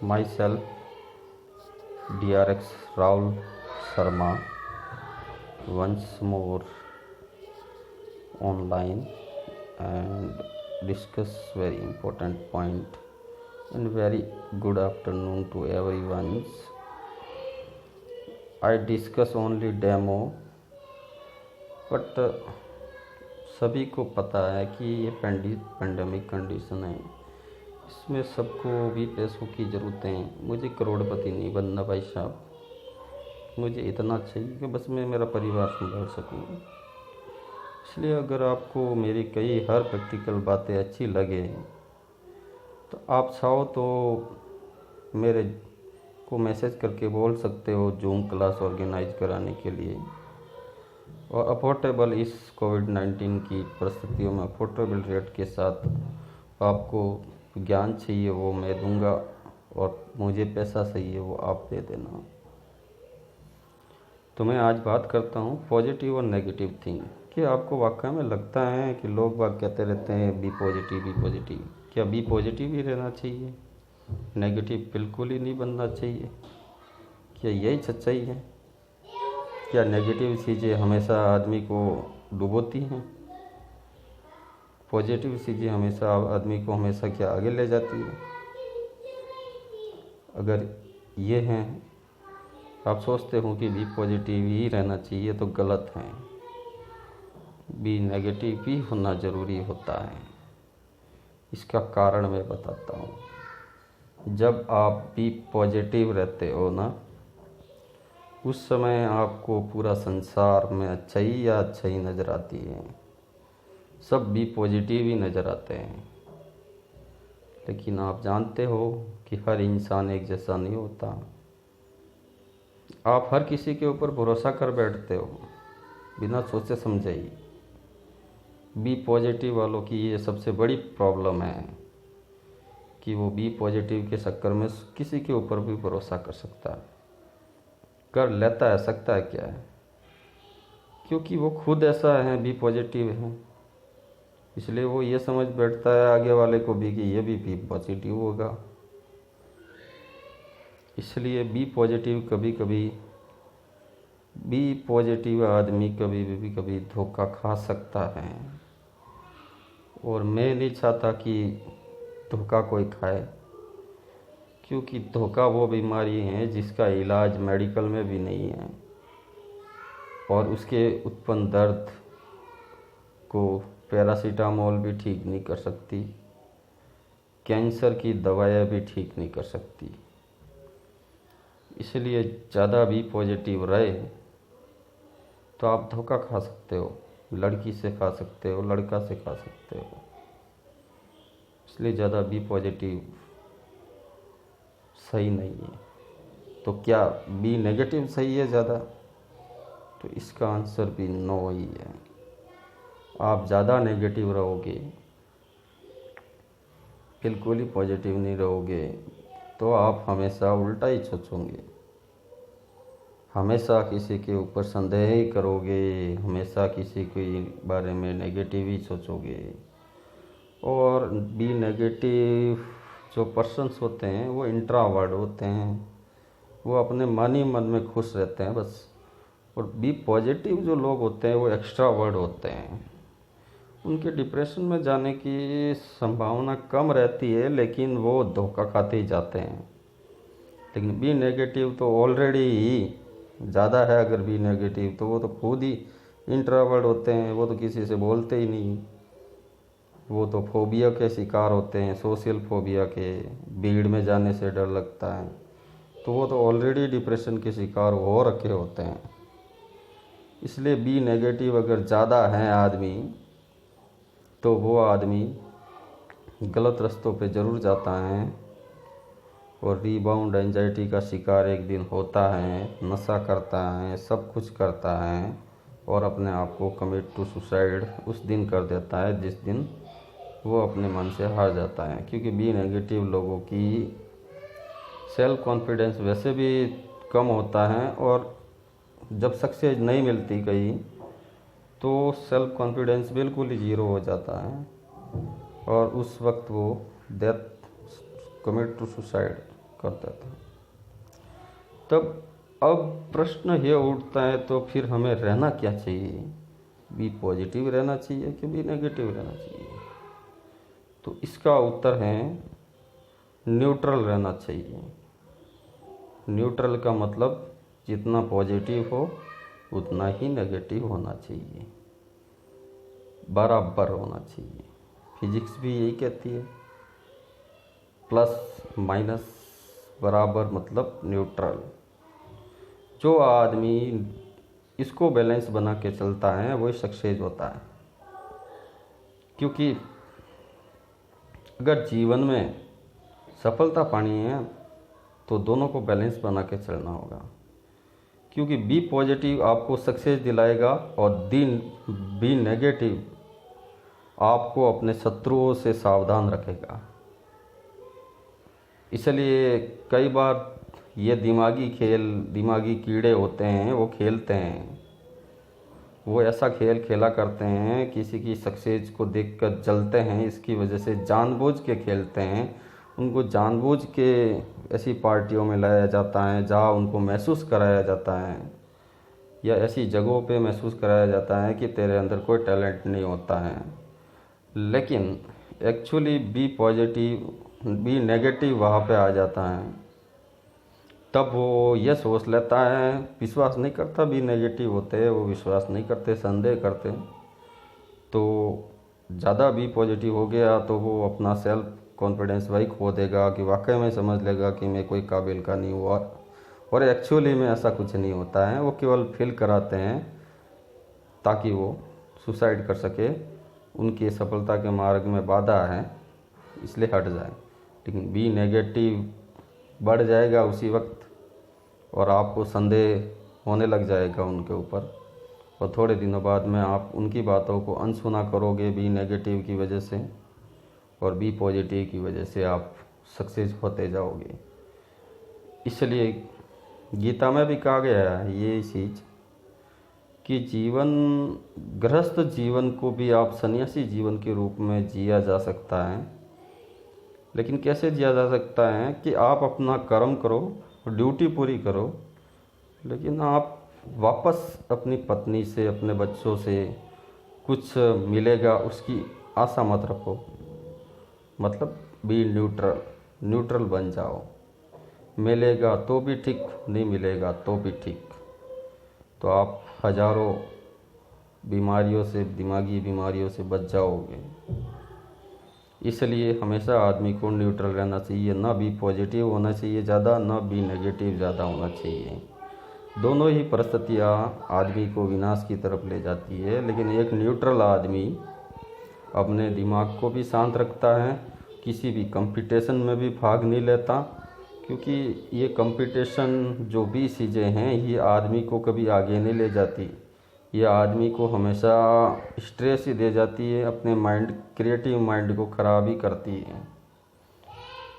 myself DRX Rahul Sharma once more online and discuss very important point. And very good afternoon to everyone. I discuss only demo, but सभी को पता है कि ये pandemic condition है, इसमें सबको भी पैसों की ज़रूरत है। मुझे करोड़पति नहीं बनना भाई साहब, मुझे इतना चाहिए कि बस मैं मेरा परिवार संभाल सकूं। इसलिए अगर आपको मेरी कई हर प्रैक्टिकल बातें अच्छी लगे तो आप चाहो तो मेरे को मैसेज करके बोल सकते हो जूम क्लास ऑर्गेनाइज कराने के लिए। और अफोर्डेबल इस कोविड-19 की परिस्थितियों में अफोर्डेबल रेट के साथ आपको ज्ञान चाहिए वो मैं दूंगा, और मुझे पैसा चाहिए वो आप दे देना। तो मैं आज बात करता हूँ पॉजिटिव और नेगेटिव थिंग। कि आपको वाकई में लगता है कि लोग बात कहते रहते हैं बी पॉजिटिव, क्या बी पॉजिटिव ही रहना चाहिए, नेगेटिव बिल्कुल ही नहीं बनना चाहिए? क्या यही सच्चाई है? क्या नेगेटिव चीज़ें हमेशा आदमी को डुबोती हैं? पॉजिटिव चीज़ें हमेशा आदमी को हमेशा क्या आगे ले जाती है? अगर ये हैं, आप सोचते हो कि बी पॉजिटिव ही रहना चाहिए तो गलत है। बी नेगेटिव भी होना ज़रूरी होता है। इसका कारण मैं बताता हूँ। जब आप बी पॉजिटिव रहते हो ना, उस समय आपको पूरा संसार में अच्छाई या अच्छाई नज़र आती है। सब बी पॉजिटिव ही नज़र आते हैं। लेकिन आप जानते हो कि हर इंसान एक जैसा नहीं होता। आप हर किसी के ऊपर भरोसा कर बैठते हो बिना सोचे समझे ही। बी पॉजिटिव वालों की ये सबसे बड़ी प्रॉब्लम है कि वो बी पॉजिटिव के चक्कर में किसी के ऊपर भी भरोसा कर सकता है, कर लेता है, सकता है क्या है, क्योंकि वो खुद ऐसा है, बी पॉजिटिव है। इसलिए वो ये समझ बैठता है आगे वाले को भी कि ये भी बी पॉजिटिव होगा। इसलिए बी पॉजिटिव आदमी कभी धोखा खा सकता है। और मैं नहीं चाहता कि धोखा कोई खाए, क्योंकि धोखा वो बीमारी है जिसका इलाज मेडिकल में भी नहीं है, और उसके उत्पन्न दर्द को पैरासीटामोल भी ठीक नहीं कर सकती, कैंसर की दवाएं भी ठीक नहीं कर सकती। इसलिए ज़्यादा भी पॉजिटिव रहे तो आप धोखा खा सकते हो, लड़की से खा सकते हो, लड़का से खा सकते हो। इसलिए ज़्यादा बी पॉजिटिव सही नहीं है। तो क्या बी नेगेटिव सही है ज़्यादा? तो इसका आंसर भी नो ही है। आप ज़्यादा नेगेटिव रहोगे, बिल्कुल ही पॉजिटिव नहीं रहोगे, तो आप हमेशा उल्टा ही सोचोगे, हमेशा किसी के ऊपर संदेह ही करोगे, हमेशा किसी के बारे में नेगेटिव ही सोचोगे। और बी नेगेटिव जो पर्सन्स होते हैं वो इंट्रावर्ड होते हैं, वो अपने मन ही मन में खुश रहते हैं बस। और बी पॉजिटिव जो लोग होते हैं वो एक्स्ट्रावर्ड होते हैं, उनके डिप्रेशन में जाने की संभावना कम रहती है, लेकिन वो धोखा खाते ही जाते हैं। लेकिन बी नेगेटिव तो ऑलरेडी ही ज़्यादा है। अगर बी नेगेटिव तो वो तो खुद ही इंट्रोवर्ट होते हैं, वो तो किसी से बोलते ही नहीं, वो तो फोबिया के शिकार होते हैं, सोशल फोबिया के, भीड़ में जाने से डर लगता है, तो वो तो ऑलरेडी डिप्रेशन के शिकार हो रखे होते हैं। इसलिए बी नेगेटिव अगर ज़्यादा है आदमी तो वो आदमी गलत रास्तों पे ज़रूर जाता है, और रीबाउंड एंजाइटी का शिकार एक दिन होता है, नशा करता है, सब कुछ करता है, और अपने आप को कमिट टू सुसाइड उस दिन कर देता है जिस दिन वो अपने मन से हार जाता है। क्योंकि बी नेगेटिव लोगों की सेल्फ कॉन्फिडेंस वैसे भी कम होता है, और जब सक्सेस नहीं मिलती कहीं तो सेल्फ कॉन्फिडेंस बिल्कुल ही ज़ीरो हो जाता है, और उस वक्त वो डेथ कमिट टू सुसाइड कर देता है। तब अब प्रश्न ये उठता है, तो फिर हमें रहना क्या चाहिए? बी पॉजिटिव रहना चाहिए कि बी नेगेटिव रहना चाहिए? तो इसका उत्तर है न्यूट्रल रहना चाहिए। न्यूट्रल का मतलब जितना पॉजिटिव हो उतना ही नेगेटिव होना चाहिए, बराबर होना चाहिए। फिजिक्स भी यही कहती है, प्लस माइनस बराबर मतलब न्यूट्रल। जो आदमी इसको बैलेंस बना के चलता है वही सक्सेस होता है। क्योंकि अगर जीवन में सफलता पानी है तो दोनों को बैलेंस बना के चलना होगा। क्योंकि बी पॉजिटिव आपको सक्सेस दिलाएगा और बी नेगेटिव आपको अपने शत्रुओं से सावधान रखेगा। इसलिए कई बार ये दिमागी कीड़े होते हैं, वो खेलते हैं, वो ऐसा खेल खेला करते हैं, किसी की सक्सेस को देखकर जलते हैं, इसकी वजह से जानबूझ के खेलते हैं। उनको जानबूझ के ऐसी पार्टियों में लाया जाता है जहाँ उनको महसूस कराया जाता है, या ऐसी जगहों पे महसूस कराया जाता है कि तेरे अंदर कोई टैलेंट नहीं होता है। लेकिन एक्चुअली बी नेगेटिव वहाँ पे आ जाता है। तब वो ये सोच लेता है, विश्वास नहीं करता, बी नेगेटिव होते हैं वो विश्वास नहीं करते, संदेह करते। तो ज़्यादा बी पॉजिटिव हो गया तो वो अपना सेल्फ कॉन्फिडेंस वही खो देगा कि वाकई में समझ लेगा कि मैं कोई काबिल का नहीं हुआ। और एक्चुअली में ऐसा कुछ नहीं होता है, वो केवल फील कराते हैं ताकि वो सुसाइड कर सके, उनकी सफलता के मार्ग में बाधा है इसलिए हट जाए। लेकिन बी नेगेटिव बढ़ जाएगा उसी वक्त और आपको संदेह होने लग जाएगा उनके ऊपर, और थोड़े दिनों बाद में आप उनकी बातों को अनसुना करोगे बी नेगेटिव की वजह से, और बी पॉजिटिव की वजह से आप सक्सेस होते जाओगे। इसलिए गीता में भी कहा गया है ये चीज़ कि गृहस्थ जीवन को भी आप सन्यासी जीवन के रूप में जिया जा सकता है। लेकिन कैसे जिया जा सकता है कि आप अपना कर्म करो, ड्यूटी पूरी करो, लेकिन आप वापस अपनी पत्नी से, अपने बच्चों से कुछ मिलेगा उसकी आशा मत रखो। मतलब बी न्यूट्रल बन जाओ। मिलेगा तो भी ठीक, नहीं मिलेगा तो भी ठीक। तो आप हजारों बीमारियों से, दिमागी बीमारियों से बच जाओगे। इसलिए हमेशा आदमी को न्यूट्रल रहना चाहिए, ना बी पॉजिटिव होना चाहिए ज़्यादा, ना बी नेगेटिव ज़्यादा होना चाहिए। दोनों ही परिस्थितियाँ आदमी को विनाश की तरफ ले जाती है। लेकिन एक न्यूट्रल आदमी अपने दिमाग को भी शांत रखता है, किसी भी कंपटीशन में भी भाग नहीं लेता, क्योंकि ये कंपटीशन जो भी चीज़ें हैं ये आदमी को कभी आगे नहीं ले जाती। ये आदमी को हमेशा स्ट्रेस ही दे जाती है, अपने क्रिएटिव माइंड को ख़राब ही करती है।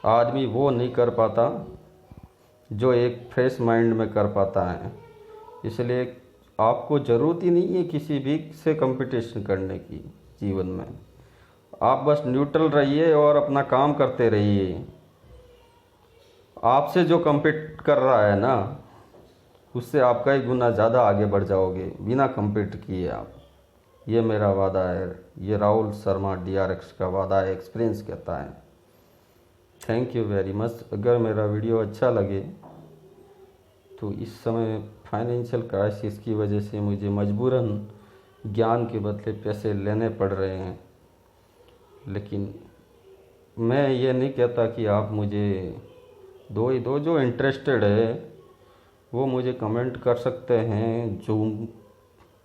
आदमी वो नहीं कर पाता जो एक फ्रेश माइंड में कर पाता है। इसलिए आपको ज़रूरत ही नहीं है किसी भी से कंपटीशन करने की जीवन में। आप बस न्यूट्रल रहिए और अपना काम करते रहिए। आपसे जो कम्पीट कर रहा है ना, उससे आप कई गुना ज़्यादा आगे बढ़ जाओगे बिना कम्पीट किए आप। ये मेरा वादा है, ये राहुल शर्मा DRX का वादा है, एक्सपीरियंस कहता है। Thank you very much. अगर मेरा वीडियो अच्छा लगे तो इस समय फाइनेंशियल क्राइसिस की वजह से मुझे मजबूरन ज्ञान के बदले पैसे लेने पड़ रहे हैं। लेकिन मैं ये नहीं कहता कि आप मुझे दो ही दो। जो इंटरेस्टेड है वो मुझे कमेंट कर सकते हैं, जूम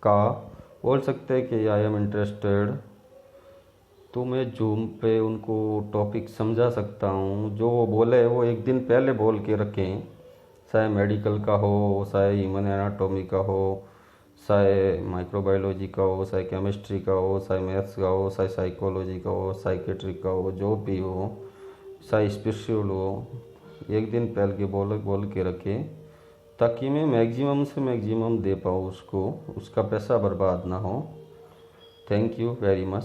का बोल सकते हैं कि आई एम इंटरेस्टेड, तो मैं जूम पे उनको टॉपिक समझा सकता हूँ। जो वो बोले वो एक दिन पहले बोल के रखें, चाहे मेडिकल का हो, चाहे ह्यूमन एनाटॉमी का हो, चाहे माइक्रोबायोलॉजी का हो, चाहे केमिस्ट्री का हो, चाहे मैथ्स का हो, चाहे साइकोलॉजी का हो, साइकेट्रिक का हो, जो भी हो, चाहे स्पिरिचुअल हो, एक दिन पहले के बोल के रखें, ताकि मैं मैक्सिमम से मैक्सिमम दे पाऊँ उसको, उसका पैसा बर्बाद ना हो। Thank you very much.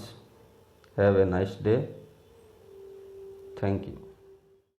Have a nice day. Thank you.